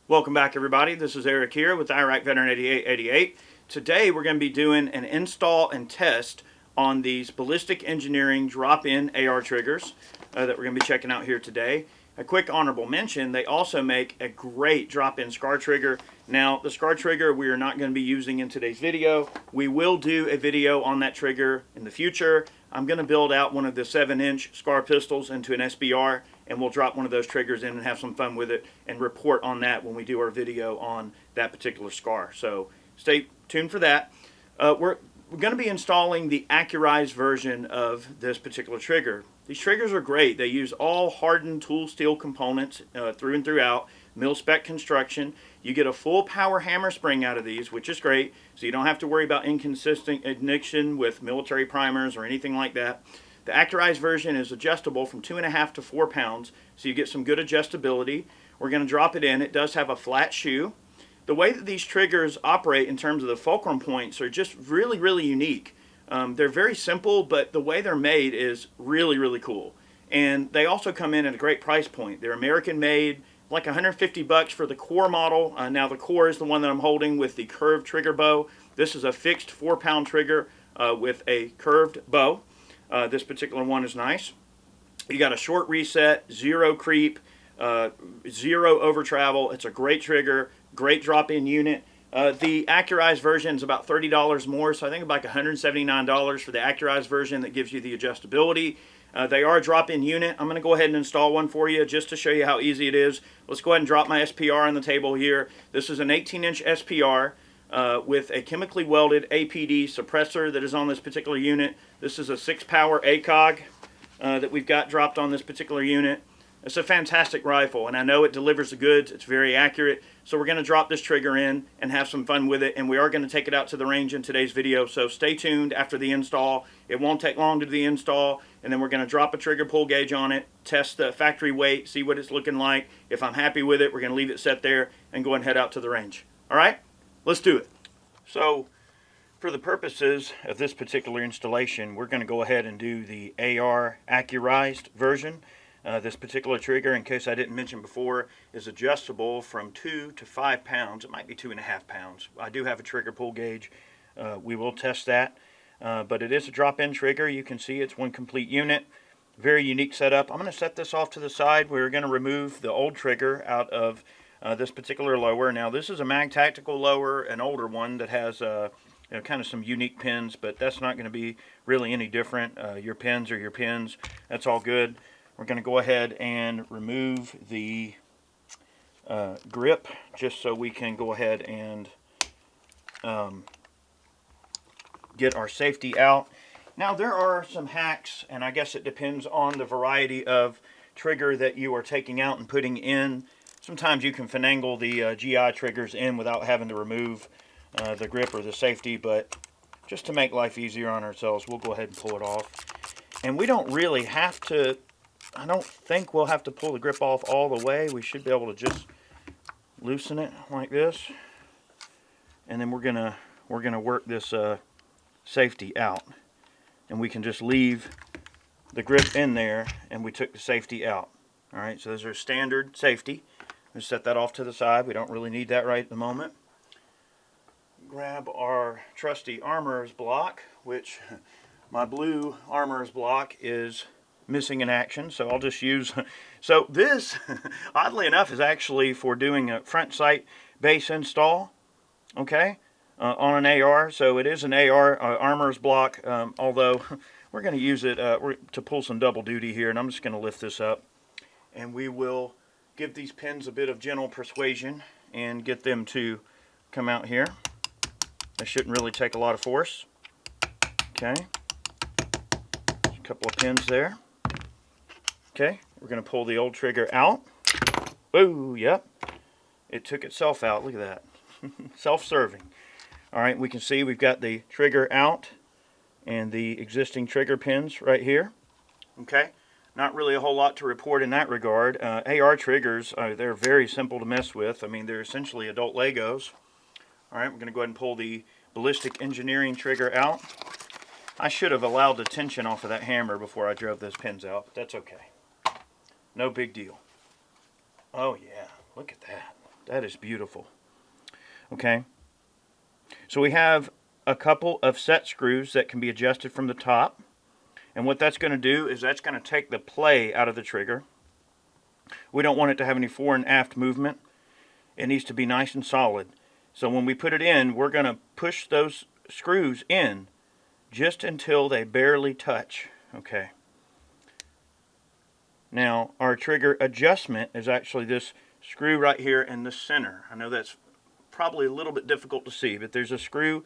Welcome back, everybody. This is Eric here with Iraq Veteran 8888. Today we're going to be doing an install and test on these Ballistic Engineering drop-in AR triggers that we're going to be checking out here today. A quick honorable mention, they also make a great drop-in SCAR trigger. Now, the SCAR trigger we are not going to be using in today's video. We will do a video on that trigger in the future. I'm going to build out one of the 7-inch SCAR pistols into an SBR, and we'll drop one of those triggers in and have some fun with it and report on that when we do our video on that particular SCAR. So stay tuned for that. We're going to be installing the Accurized version of this particular trigger. These triggers are great. They use all hardened tool steel components through and throughout, mil-spec construction. You get a full power hammer spring out of these, which is great, so you don't have to worry about inconsistent ignition with military primers or anything like that. The Accurized version is adjustable from 2.5 to 4 pounds, so you get some good adjustability. We're going to drop it in. It does have a flat shoe. The way that these triggers operate in terms of the fulcrum points are just really unique. They're very simple, but the way they're made is really cool. And they also come in at a great price point. They're American made, like $150 for the core model. Now the core is the one that I'm holding with the curved trigger bow. This is a fixed 4-pound trigger with a curved bow. This particular one is nice. You got a short reset, zero creep, zero over travel. It's a great trigger, great drop-in unit. The Accurized version is about $30 more, so I think about $179 for the Accurized version that gives you the adjustability. They are a drop-in unit. I'm going to go ahead and install one for you just to show you how easy it is. Let's go ahead and drop my SPR on the table here. This is an 18-inch SPR with a chemically welded APD suppressor that is on this particular unit. This is a 6-power ACOG that we've got dropped on this particular unit. It's a fantastic rifle, and I know it delivers the goods. It's very accurate. So we're going to drop this trigger in and have some fun with it, and we are going to take it out to the range in today's video. So stay tuned after the install. It won't take long to do the install, and then we're going to drop a trigger pull gauge on it, test the factory weight, see what it's looking like. If I'm happy with it, we're going to leave it set there and go and head out to the range. All right? Let's do it. So for the purposes of this particular installation, we're going to go ahead and do the AR Accurized version. This particular trigger, in case I didn't mention before, is adjustable from 2 to 5 pounds. It might be 2.5 pounds. I do have a trigger pull gauge. We will test that. But it is a drop-in trigger. You can see it's one complete unit. Very unique setup. I'm going to set this off to the side. We're going to remove the old trigger out of this particular lower. Now, this is a Mag Tactical lower, an older one that has kind of some unique pins, but that's not going to be really any different. Your pins are your pins. That's all good. We're going to go ahead and remove the grip just so we can go ahead and get our safety out. Now, there are some hacks, and I guess it depends on the variety of trigger that you are taking out and putting in. Sometimes you can finagle the GI triggers in without having to remove the grip or the safety, but just to make life easier on ourselves, we'll go ahead and pull it off. And we don't really have to, I don't think we'll have to pull the grip off all the way. We should be able to just loosen it like this, and then we're gonna work this safety out, and we can just leave the grip in there, and we took the safety out. All right, so those are standard safety. Let's set that off to the side. We don't really need that right at the moment. Grab our trusty armorer's block, which my blue armorer's block is missing in action, so I'll just use, so this oddly enough is actually for doing a front sight base install, okay, on an AR. So it is an AR armorer's block, although we're going to use it to pull some double duty here, and I'm just going to lift this up, and we will give these pins a bit of gentle persuasion and get them to come out here. They shouldn't really take a lot of force. Okay, a couple of pins there. Okay, we're going to pull the old trigger out. Oh, yep, it took itself out. Look at that. Self-serving. All right, we can see we've got the trigger out and the existing trigger pins right here. Okay, not really a whole lot to report in that regard. AR triggers, they're very simple to mess with. I mean, they're essentially adult Legos. All right, we're going to go ahead and pull the Ballistic Engineering trigger out. I should have allowed the tension off of that hammer before I drove those pins out, but that's okay. No big deal. Oh yeah, look at that. That is beautiful. Okay, so we have a couple of set screws that can be adjusted from the top, and what that's going to do is that's going to take the play out of the trigger. We don't want it to have any fore and aft movement. It needs to be nice and solid. So when we put it in, we're going to push those screws in just until they barely touch. Okay. Now, our trigger adjustment is actually this screw right here in the center. I know that's probably a little bit difficult to see, but there's a screw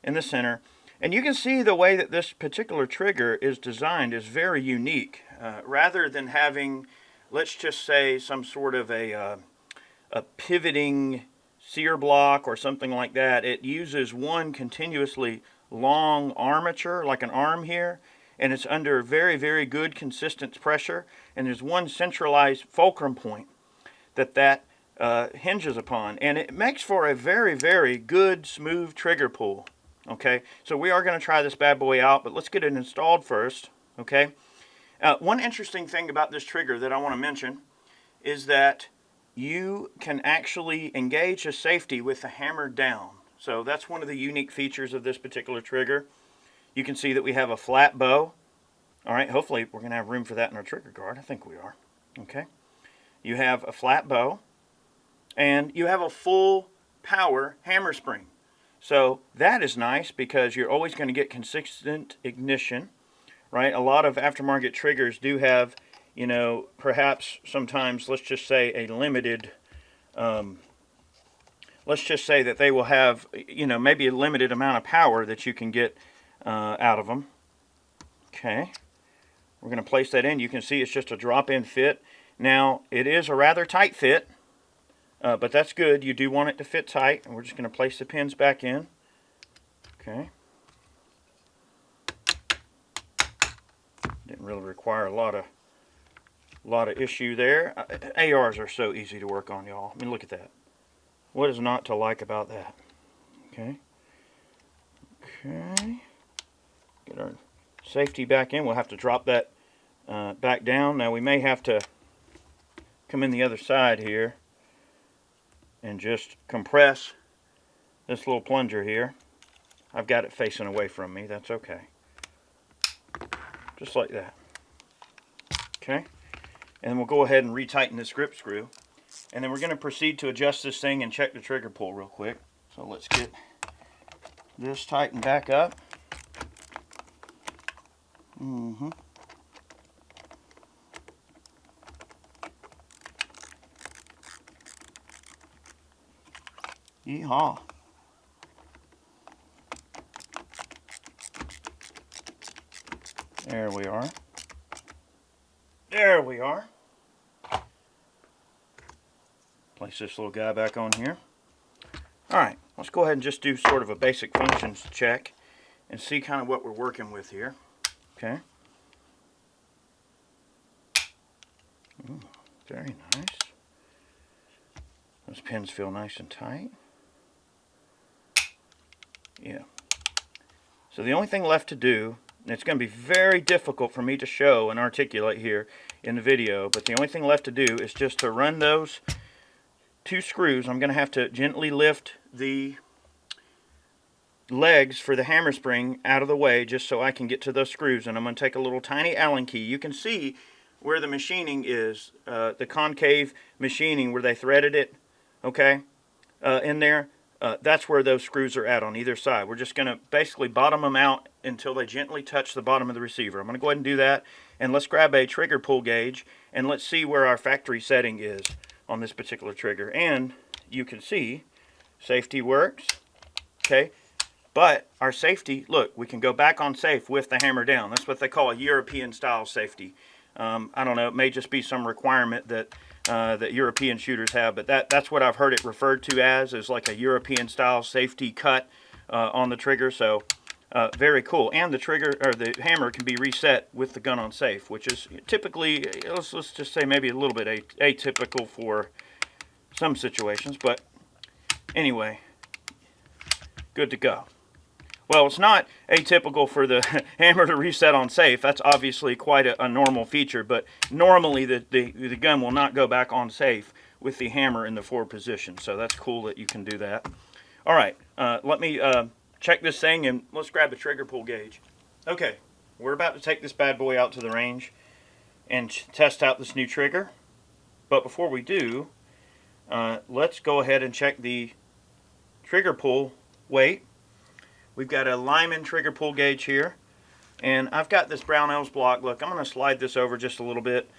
in the center. And you can see the way that this particular trigger is designed is very unique. Rather than having, let's just say, some sort of a pivoting sear block or something like that, it uses one continuously long armature, like an arm here, and it's under very, very good consistent pressure, and there's one centralized fulcrum point that hinges upon, and it makes for a very, very good smooth trigger pull. Okay, so we are going to try this bad boy out, but let's get it installed first. Okay, one interesting thing about this trigger that I want to mention is that you can actually engage a safety with the hammer down. So that's one of the unique features of this particular trigger. You can see that we have a flat bow. All right, hopefully we're going to have room for that in our trigger guard. I think we are. Okay. You have a flat bow, and you have a full power hammer spring. So that is nice because you're always going to get consistent ignition, right? A lot of aftermarket triggers do have, you know, perhaps sometimes, let's just say a limited, let's just say that they will have, you know, maybe a limited amount of power that you can get out of them. Okay. We're going to place that in. You can see it's just a drop-in fit. Now, it is a rather tight fit, but that's good. You do want it to fit tight, and we're just going to place the pins back in. Okay. Didn't really require a lot of issue there. ARs are so easy to work on, y'all. I mean, look at that. What is not to like about that? Okay. Okay. Get our safety back in. We'll have to drop that back down. Now we may have to come in the other side here and just compress this little plunger here. I've got it facing away from me. That's okay. Just like that. Okay. And we'll go ahead and retighten this grip screw. And then we're going to proceed to adjust this thing and check the trigger pull real quick. So let's get this tightened back up. Yeehaw. There we are. There we are. Place this little guy back on here. Alright, let's go ahead and just do sort of a basic functions check and see kind of what we're working with here. Okay. Ooh, very nice. Those pins feel nice and tight. Yeah. So the only thing left to do, and it's going to be very difficult for me to show and articulate here in the video, but the only thing left to do is just to run those two screws. I'm going to have to gently lift the legs for the hammer spring out of the way just so I can get to those screws, and I'm going to take a little tiny Allen key. You can see where the machining is, the concave machining where they threaded it, okay, in there. That's where those screws are at on either side. We're just going to basically bottom them out until they gently touch the bottom of the receiver. I'm going to go ahead and do that, and let's grab a trigger pull gauge and let's see where our factory setting is on this particular trigger. And you can see safety works, okay, but our safety, look, we can go back on safe with the hammer down. That's what they call a European style safety. I don't know, it may just be some requirement that that European shooters have, but that's what I've heard it referred to as, is like a European style safety cut on the trigger. So very cool. And the trigger, or the hammer, can be reset with the gun on safe, which is typically, let's just say maybe a little bit atypical for some situations, but anyway, good to go. Well, it's not atypical for the hammer to reset on safe. That's obviously quite a normal feature, but normally the gun will not go back on safe with the hammer in the forward position. So that's cool that you can do that. All right, let me check this thing, and let's grab the trigger pull gauge. Okay, we're about to take this bad boy out to the range and test out this new trigger. But before we do, let's go ahead and check the trigger pull weight. We've got a Lyman trigger pull gauge here, and I've got this Brownells block. Look, I'm going to slide this over just a little bit.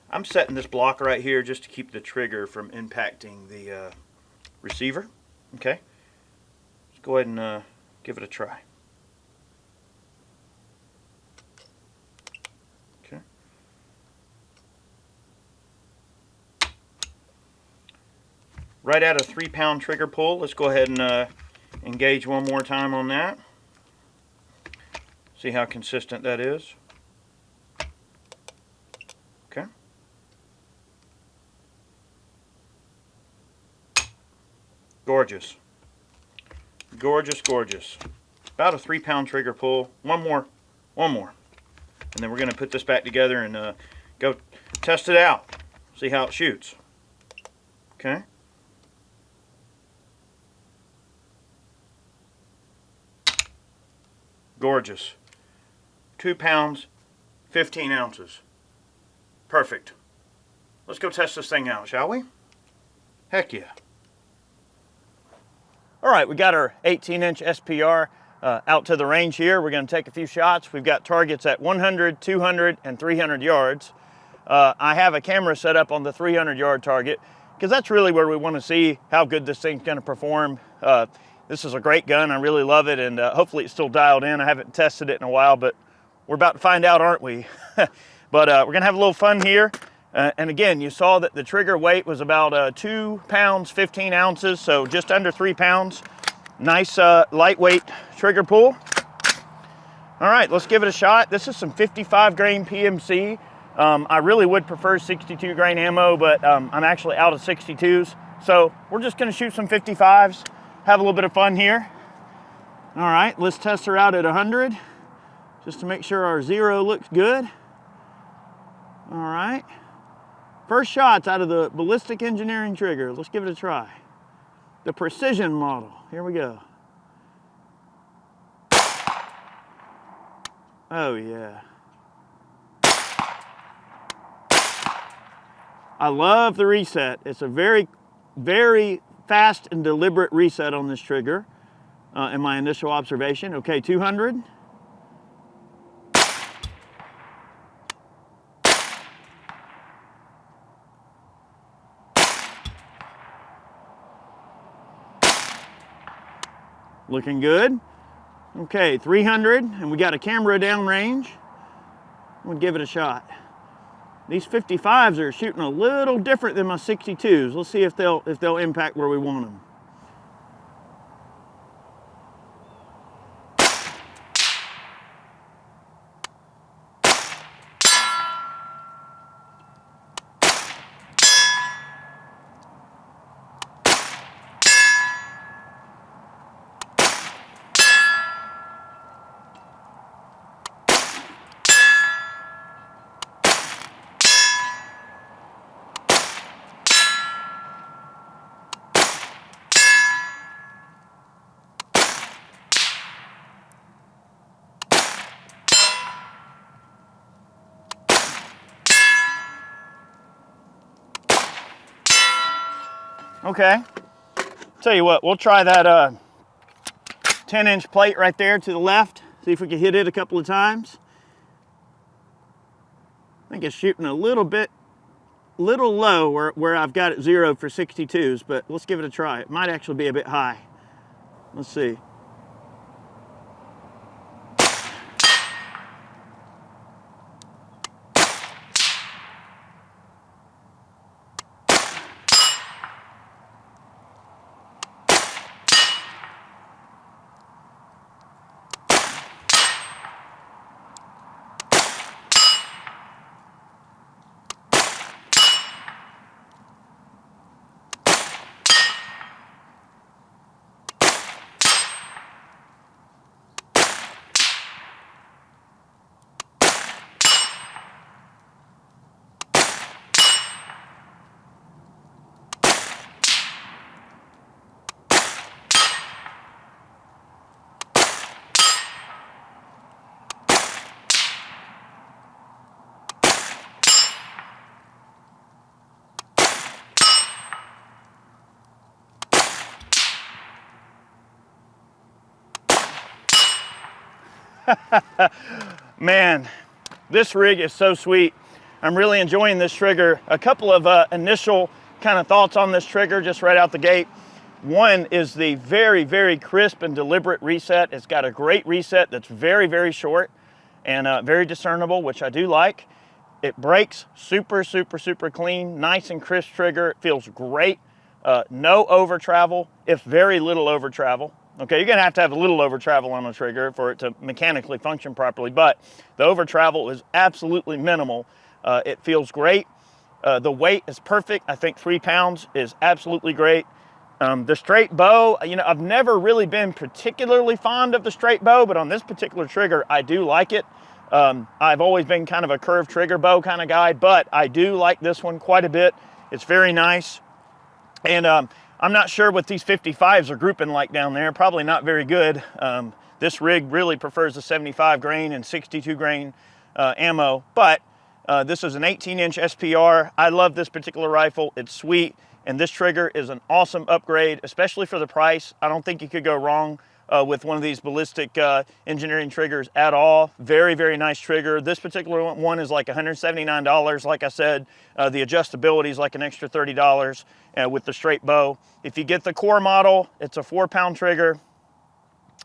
I'm setting this block right here just to keep the trigger from impacting the receiver. Okay, let's go ahead and give it a try. Okay. Right at a 3-pound trigger pull. Let's go ahead and engage one more time on that. See how consistent that is. Okay. Gorgeous. Gorgeous, gorgeous. About a 3-pound trigger pull. One more. And then we're going to put this back together and go test it out. See how it shoots. Okay. Gorgeous. 2 pounds, 15 ounces. Perfect. Let's go test this thing out, shall we? Heck yeah. All right, we got our 18-inch SPR out to the range here. We're going to take a few shots. We've got targets at 100, 200, and 300 yards. I have a camera set up on the 300-yard target because that's really where we want to see how good this thing's going to perform. This is a great gun. I really love it, and hopefully it's still dialed in. I haven't tested it in a while, but we're about to find out, aren't we? But we're going to have a little fun here. And again, you saw that the trigger weight was about 2 pounds, 15 ounces, so just under 3 pounds. Nice lightweight trigger pull. All right, let's give it a shot. This is some 55 grain PMC. I really would prefer 62 grain ammo, but I'm actually out of 62s. So we're just going to shoot some 55s. Have a little bit of fun here. All right, let's test her out at 100 just to make sure our 0 looks good. All right, first shots out of the Ballistic Engineering trigger. Let's give it a try. The precision model. Here we go. Oh yeah. I love the reset. It's a very, very fast and deliberate reset on this trigger in my initial observation. Okay, 200. Looking good. Okay, 300, and we got a camera downrange. We'll give it a shot. These 55s are shooting a little different than my 62s. Let's see if they'll impact where we want them. Okay, tell you what, we'll try that 10-inch plate right there to the left, see if we can hit it a couple of times. I think it's shooting a little low where I've got it 0 for 62s, but let's give it a try. It might actually be a bit high. Let's see. Man, this rig is so sweet. I'm really enjoying this trigger. A couple of initial kind of thoughts on this trigger just right out the gate. One is the very, very crisp and deliberate reset. It's got a great reset that's very, very short and very discernible, which I do like. It breaks super, super, super clean, nice and crisp trigger. It feels great. No over travel, if very little over travel. Okay, you're gonna have to have a little over travel on a trigger for it to mechanically function properly, but the over travel is absolutely minimal. It feels great. The weight is perfect. I think 3 pounds is absolutely great. The straight bow, you know, I've never really been particularly fond of the straight bow, but on this particular trigger, I do like it. I've always been kind of a curved trigger bow kind of guy, but I do like this one quite a bit. It's very nice. And I'm not sure what these 55s are grouping like down there. Probably not very good. This rig really prefers the 75 grain and 62 grain ammo, but this is an 18-inch SPR. I love this particular rifle. It's sweet. And this trigger is an awesome upgrade, especially for the price. I don't think you could go wrong with one of these Ballistic Engineering triggers at all. Very, very nice trigger. This particular one is like $179. Like I said, the adjustability is like an extra $30 with the straight bow. If you get the core model, it's a 4-pound trigger,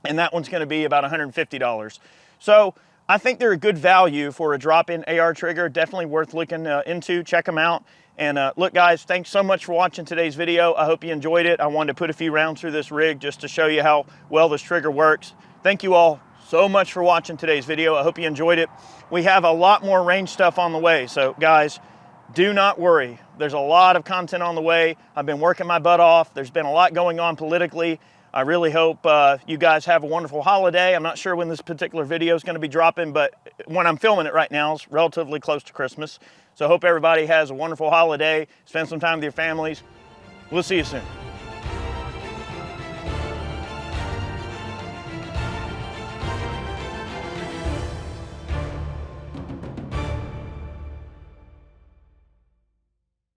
and that one's gonna be about $150. So I think they're a good value for a drop-in AR trigger. Definitely worth looking into. Check them out. And look, guys, thanks so much for watching today's video. I hope you enjoyed it. I wanted to put a few rounds through this rig just to show you how well this trigger works. Thank you all so much for watching today's video. I hope you enjoyed it. We have a lot more range stuff on the way. So guys, do not worry. There's a lot of content on the way. I've been working my butt off. There's been a lot going on politically. I really hope you guys have a wonderful holiday. I'm not sure when this particular video is going to be dropping, but when I'm filming it right now, it's relatively close to Christmas. So I hope everybody has a wonderful holiday. Spend some time with your families. We'll see you soon.